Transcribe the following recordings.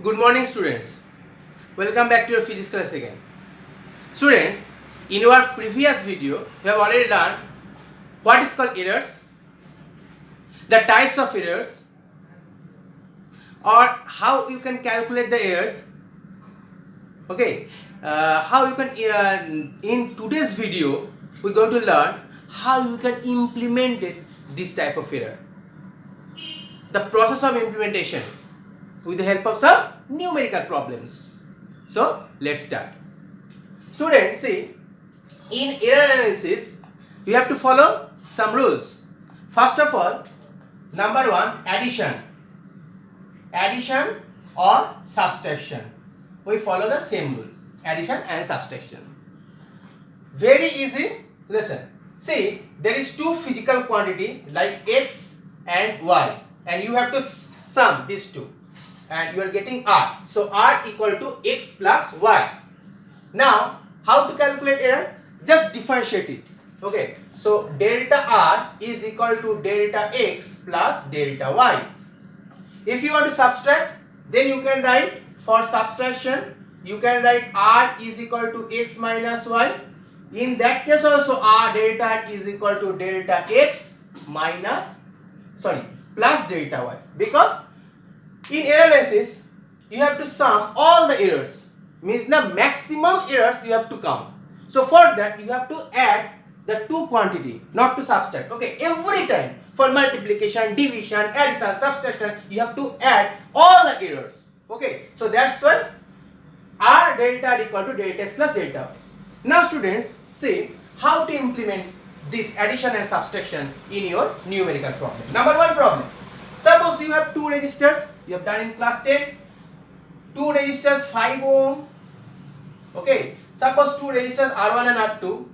Good morning, students. Welcome back to your physics class again. Students, in our previous video, we have already learned what is called errors, the types of errors, or how you can calculate the errors. Okay, how you can in today's video we're going to learn how you can implement this type of error. The process of implementation with the help of some numerical problems. So let's start. Students, see, in error analysis, you have to follow some rules. First of all, number one, addition or subtraction. We follow the same rule, addition and subtraction. Very easy. Listen. See, there is two physical quantity like x and y, and you have to sum these two, and you are getting r. So r equal to x plus y. Now, how to calculate error? Just differentiate it. Okay. So delta r is equal to delta x plus delta y. If you want to subtract, then you can write for subtraction, you can write r is equal to x minus y. In that case also r delta is equal to delta x plus delta y, because in error analysis you have to sum all the errors, means the maximum errors you have to count. So for that you have to add the two quantity, not to subtract. Okay, every time for multiplication, division, addition, subtraction, you have to add all the errors. Okay, so that's why r delta equal to delta x plus delta y. Now students, see how to implement this addition and subtraction in your numerical problem. Number one problem. Suppose you have two resistors, you have done in class 10. Two resistors 5 ohm. Okay, suppose two resistors R1 and R2.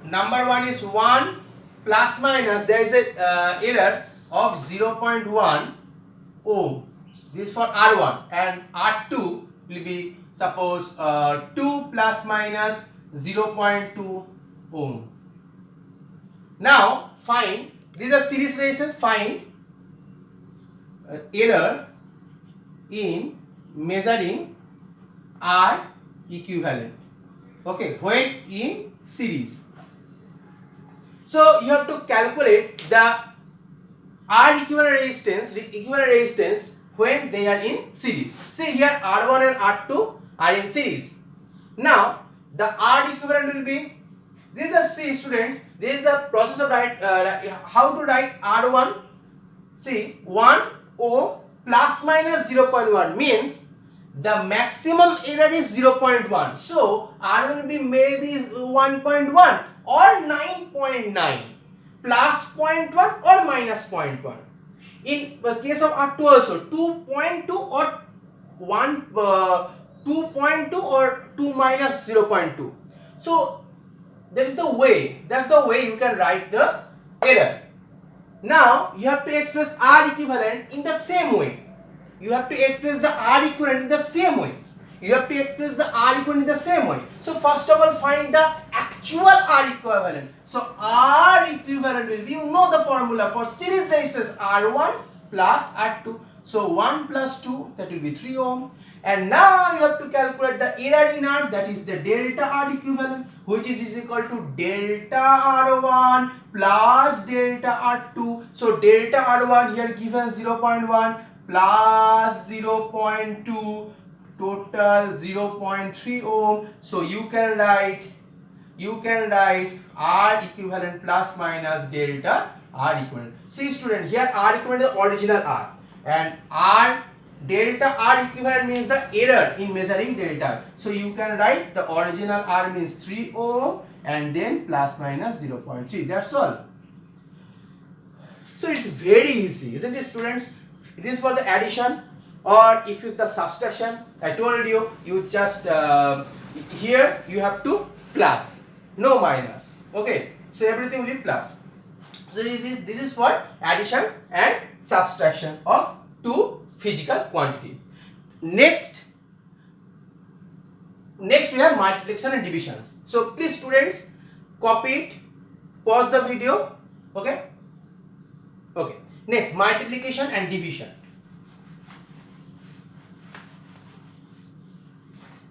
Number one is 1 plus minus, there is a error of 0.1 ohm. This is for R1, and R2 will be suppose 2 plus minus 0.2 ohm. Now find, these are series resistors, find error in measuring R equivalent. Okay, when in series. So you have to calculate the R equivalent resistance when they are in series. See here R1 and R2 are in series. Now the R equivalent will be, these are, see students, this is the process of how to write R1. See 1 ohm plus minus 0.1 means the maximum error is 0.1. So R1 will be maybe 1.1 or 9.9 plus 0.1 or minus 0.1. In the case of R2 also 2.2 or 2.2 or 2 minus 0.2. So that's the way you can write the error. Now you have to express R equivalent in the same way. You have to express the R equivalent in the same way. So first of all, find the actual R equivalent. So R equivalent will be, you know the formula for series resistors, R1 plus R2. So 1 plus 2, that will be 3 ohm. And now you have to calculate the error in R, that is the delta R equivalent, which is equal to delta R1 plus delta R2. So delta R1 here given 0.1 plus 0.2, total 0.3 ohm. So you can write R equivalent plus minus delta R equivalent. See student, here R equivalent is the original R, and R delta R equivalent means the error in measuring delta. So you can write the original R means 3 ohm and then plus minus 0.3. That's all. So it's very easy, isn't it students? It is for the addition, or if it's the subtraction, I told you, you just here you have to plus, no minus. Okay, so everything will be plus. So this is for addition and subtraction of two physical quantity. Next we have multiplication and division. So please students, copy it, pause the video. Okay. Next, multiplication and division.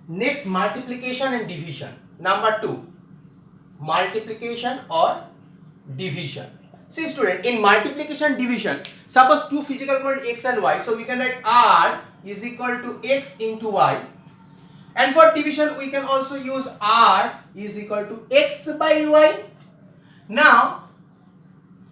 Next, multiplication and division. Number 2, multiplication or division. See student, in multiplication division, suppose two physical quantity x and y, so we can write r is equal to x into y, and for division we can also use r is equal to x by y. Now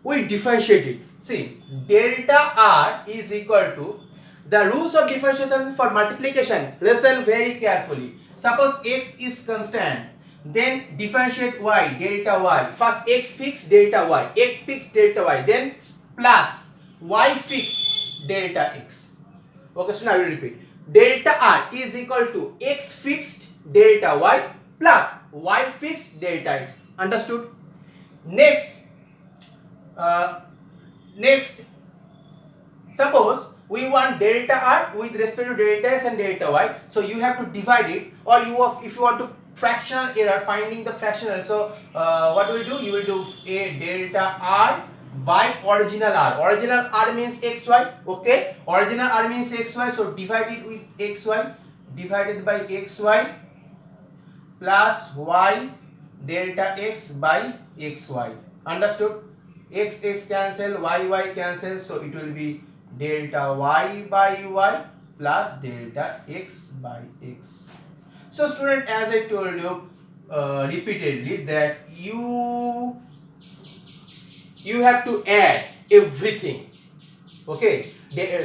we differentiate it. See, delta r is equal to the rules of differentiation for multiplication. Listen very carefully. Suppose x is constant, then differentiate y, delta y. First x fixed, delta y, x fixed, delta y, then plus y fixed, delta x. Okay, so now I will repeat. Delta r is equal to x fixed, delta y plus y fixed, delta x. Understood? Next, suppose we want delta r with respect to delta s and delta y, so you have to divide it, or if you want to fractional error finding the fractional, so what will you do? You will do a delta r by original r. Original r means xy. Okay, original r means xy, so divide it with xy, divided by xy plus y delta x by xy. Understood? X cancel, y cancel, so it will be delta y by y plus delta x by x. So student, as I told you repeatedly, that you have to add everything. Okay,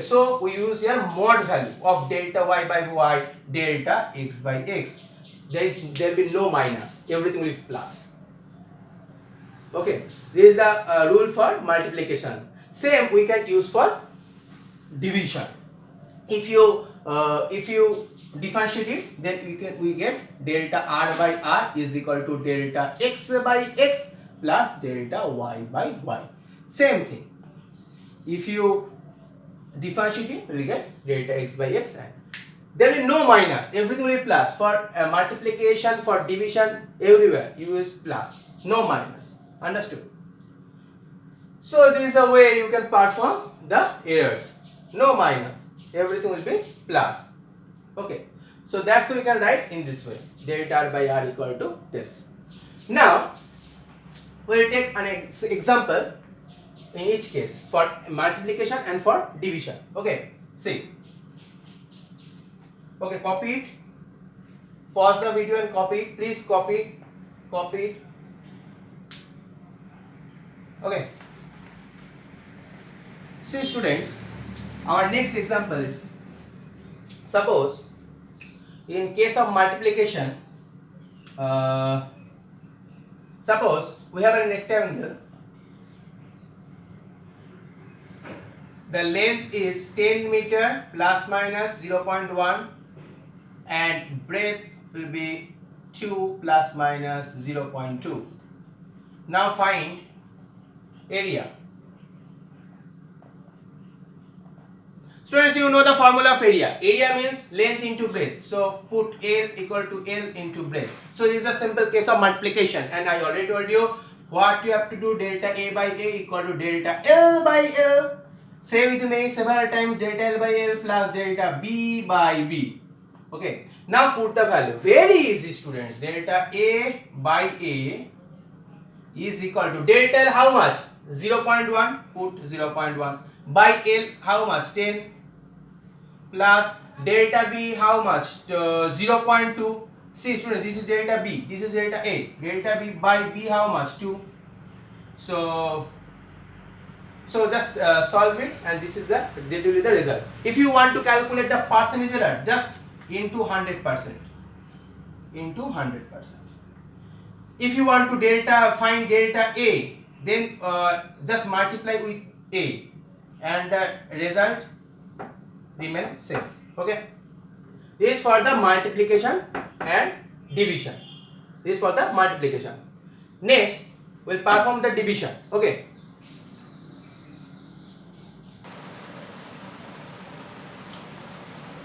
so we use here mod value of delta y by y, delta x by x. There will be no minus, everything will be plus. Okay, this is the rule for multiplication. Same we can use for division. If you differentiate it, then we get delta r by r is equal to delta x by x plus delta y by y. Same thing. If you differentiate it, we get delta x by x, and there will be no minus, everything will be plus. For multiplication, for division, everywhere you use plus, no minus. Understood? So this is the way you can perform the errors. No minus, everything will be plus. Okay, so that's how we can write in this way, delta r by r equal to this. Now we will take an example in each case for multiplication and for division. Okay, see. Okay, copy it. Pause the video and copy it. Please copy it. Okay. See students, our next example is, suppose in case of multiplication, suppose we have a rectangle, the length is 10 meter plus minus 0.1 and breadth will be 2 plus minus 0.2. Now find area. Students, you know the formula of area. Area means length into breadth. So put L equal to L into breadth. So this is a simple case of multiplication, and I already told you what you have to do. Delta A by A equal to delta L by L. Say with me several times, delta L by L plus delta B by B. Okay. Now put the value. Very easy students. Delta A by A is equal to delta L how much? 0.1. Put 0.1 by L how much? 10 plus delta B how much? 0.2. See students, this is delta B, this is delta A. Delta B by B how much? 2. So just solve it, and this is that will be the result. If you want to calculate the percentage error, just into 100%. Into 100%. If you want to find delta A, then just multiply with A, and the result remain same. Okay, this is for the multiplication and division. This is for the multiplication. Next we'll perform the division. Okay,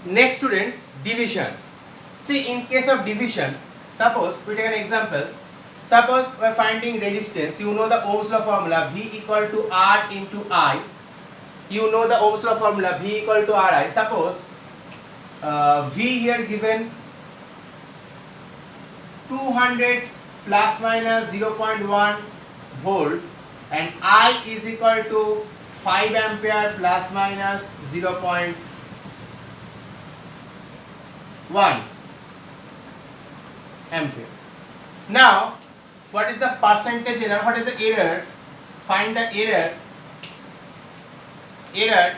next students, division. See, in case of division, suppose we take an example. Suppose we are finding resistance. You know the Ohm's law formula, V equal to R into I. You know the Ohm's law formula, V equal to Ri. Suppose V here given 200 plus minus 0.1 volt, and I is equal to 5 ampere plus minus 0.1 ampere. Now, what is the percentage error? What is the error? Find the error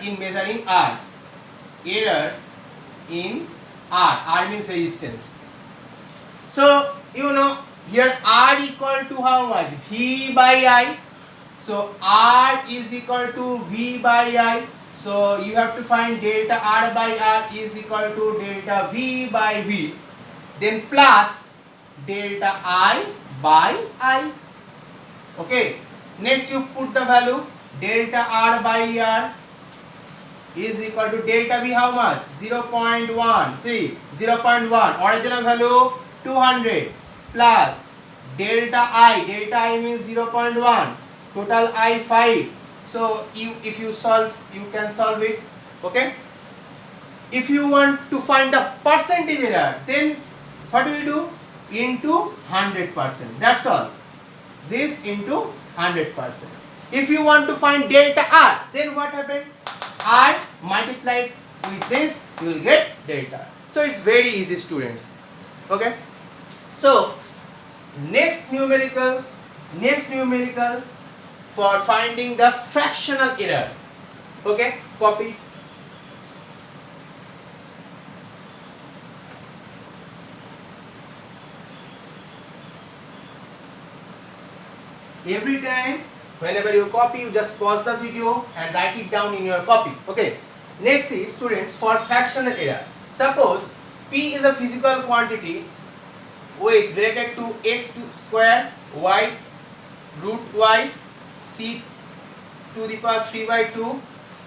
in measuring R. Error in R. R means resistance. So, you know, here R equal to how much? V by I. So, R is equal to V by I. So, you have to find delta R by R is equal to delta V by V. Then plus delta I by I. Okay. Next you put the value delta R by R is equal to delta V how much? 0.1. See, 0.1. Original value 200 plus delta I means 0.1. Total I 5. So if you solve, you can solve it. Okay. If you want to find the percentage error, then what do you do? Into 100%. That's all. This into 100%. If you want to find delta R, then what happened? R multiplied with this, you will get delta. So it's very easy, students. Okay. So next numerical for finding the fractional error. Okay. Copy. Every time, whenever you copy, you just pause the video and write it down in your copy. Okay. Next is, students, for fractional error. Suppose P is a physical quantity with related to x to square, y, root y, c to the power 3 by 2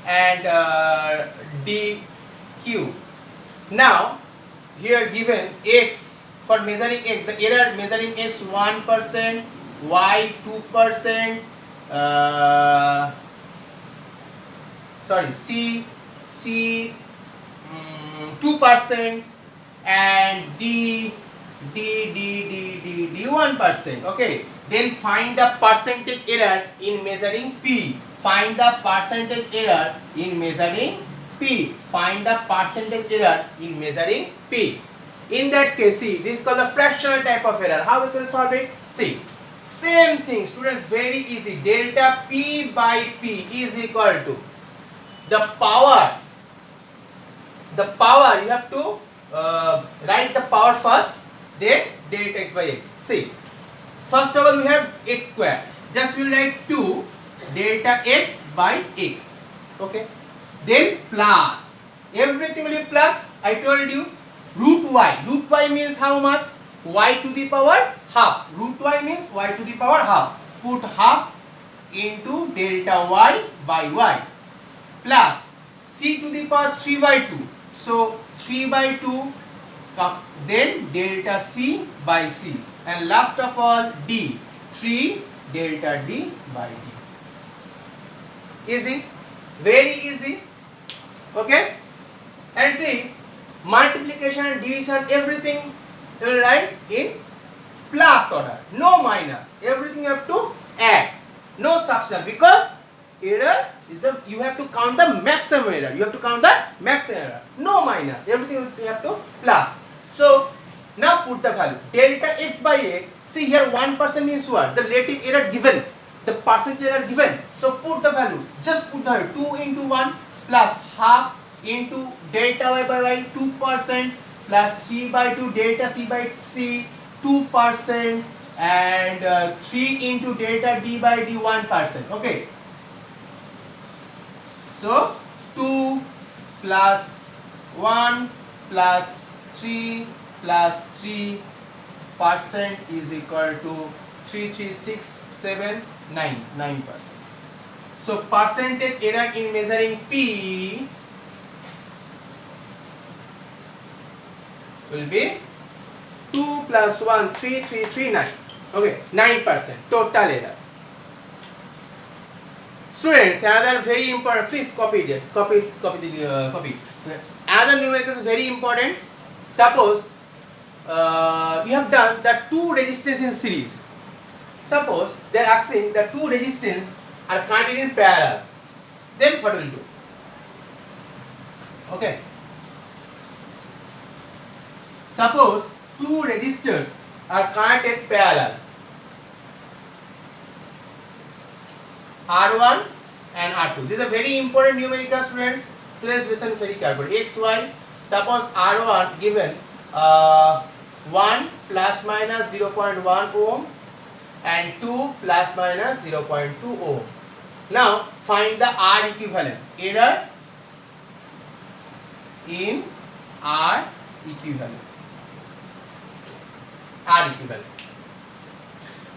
and dq. Now, here given x, for measuring x, the error measuring x 1%, y 2%, c 2% and d 1%. Okay, then find the percentage error in measuring P. Find the percentage error in measuring P. Find the percentage error in measuring P. In that case, see, this is called the fractional type of error. How we can solve it? See, same thing, students, very easy. Delta P by P is equal to the power. The power, you have to write the power first, then delta x by x. See, first of all we have x square. Just we will write 2 delta x by x. Okay. Then plus. Everything will be plus. I told you. Root y. Root y means how much? Y to the power half. Root y means y to the power half. Put half into delta y by y. Plus c to the power 3 by 2. So 3 by 2, then delta c by c, and last of all d, 3 delta d by d. Easy, very easy. Okay. And see, multiplication and division, everything you will write in plus order, no minus. Everything you have to add, no subtraction, because error is you have to count the maximum error. You have to count the maximum error. No minus. Everything you have to plus. So now put the value. Delta x by x. See here 1% means what? The relative error given. The percentage error given. So put the value. Just put the value. 2 into 1 plus half into delta y by y 2% plus 3 by 2 delta c by c 2% and 3 into delta d by d 1%. Okay. So 2 plus 1 plus 3 plus 3% is equal to 9%. So percentage error in measuring P will be 2 plus 1, 3, 9. Okay, 9% total error. Students, another very important, please copy it. Copy. Another numerical is very important. Suppose you have done the two resistance in series. Suppose they are asking the two resistance are connected in parallel. Then what will do? Okay. Suppose two resistors are connected parallel, R1 and R2. This is a very important numerical, students. Please listen very carefully. X, Y. Suppose R1 given 1 plus minus 0.1 ohm and 2 plus minus 0.2 ohm. Now find the R equivalent. Error in R equivalent. R equivalent.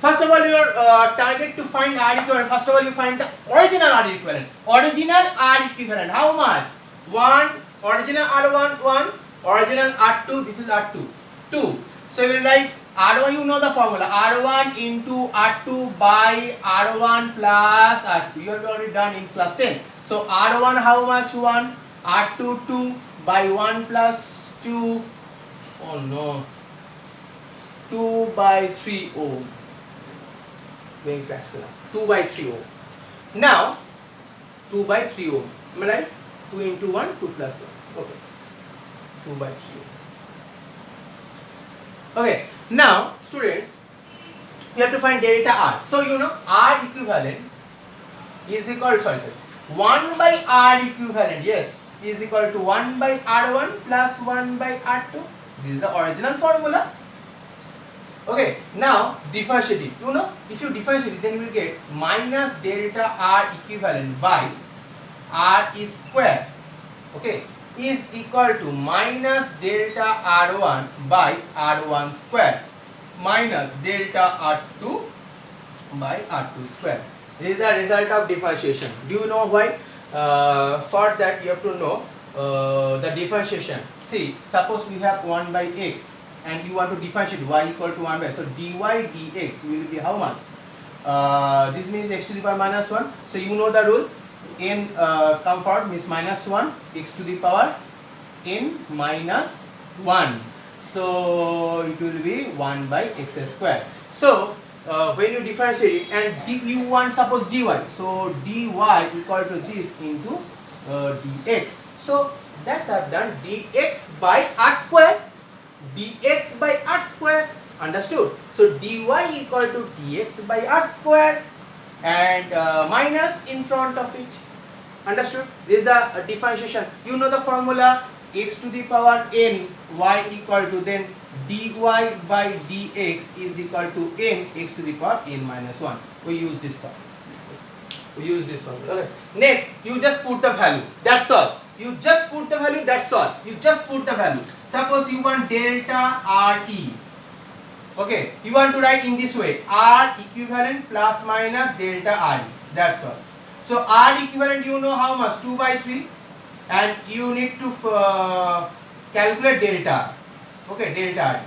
First of all, your target to find R equivalent. First of all, you find the original R equivalent. Original R equivalent. How much? 1. Original R1 1. Original R2. This is R2 2. So you will write R1. You know the formula. R1 into R2 by R1 plus R2. You have already done in class 10. So R1 how much? 1. R2 2 by 1 plus 2. Oh no. 2 by 3 ohm. Very fractional. 2 by 3 ohm. Now 2 by 3 ohm. Am I right? 2 into 1, 2 plus 1. Okay. 2 by 3 ohm. Okay. Now students, you have to find delta R. So you know R equivalent is equal to 1 by R equivalent. Yes, is equal to 1 by R1 plus 1 by R2. This is the original formula. Okay, now differentiate it. You know, if you differentiate it, then you will get minus delta R equivalent by R is square. Okay, is equal to minus delta R1 by R1 square minus delta R2 by R2 square. This is the result of differentiation. Do you know why? For that you have to know the differentiation. See, suppose we have 1 by x and you want to differentiate y equal to 1 by, so dy dx will be how much? This means x to the power minus 1. So you know the rule, n come forward means minus 1, x to the power n minus 1. So it will be 1 by x square. So when you differentiate it and you want suppose dy, so dy equal to this into dx. So that's done, dx by r square. Dx by r square. Understood? So dy equal to dx by r square and minus in front of it. Understood? This is the differentiation. You know the formula, x to the power n, y equal to then dy by dx is equal to n x to the power n minus 1. We use this formula. Okay. Next, you just put the value. That's all. You just put the value. That's all. You just put the value. Suppose you want delta Re. Okay. You want to write in this way: R equivalent plus minus delta Re. That's all. So R equivalent you know how much? 2 by 3, and you need to calculate delta. Okay, delta Re.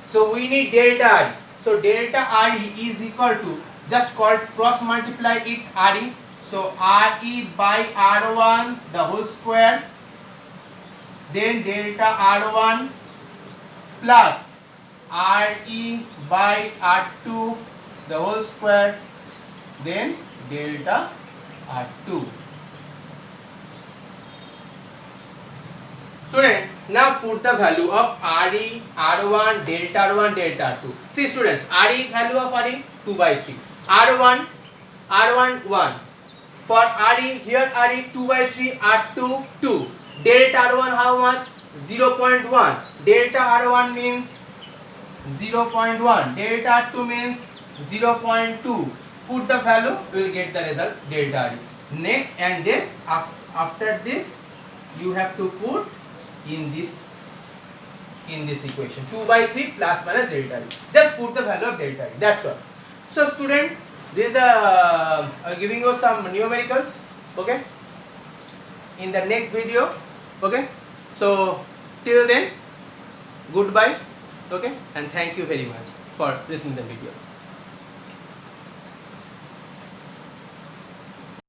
So we need delta Re. So delta Re is equal to, just cross multiply it Re. So Re by R1 the whole square, then delta R1 plus Re by R2 the whole square, then delta R2. Students, now put the value of Re, R1, delta R1, delta R2. See students, Re, value of Re 2 by 3. R1 1. For Re, here Re 2 by 3, R2 2. Delta R1 how much? 0.1. Delta R1 means 0.1. Delta R2 means 0.2. Put the value, we will get the result delta Re. And then after this, you have to put in this equation 2 by 3 plus minus delta Re. Just put the value of delta Re. That's all. So student, this is the giving you some numericals. Okay. In the next video. Okay. So till then, goodbye. Okay, and thank you very much for listening to the video.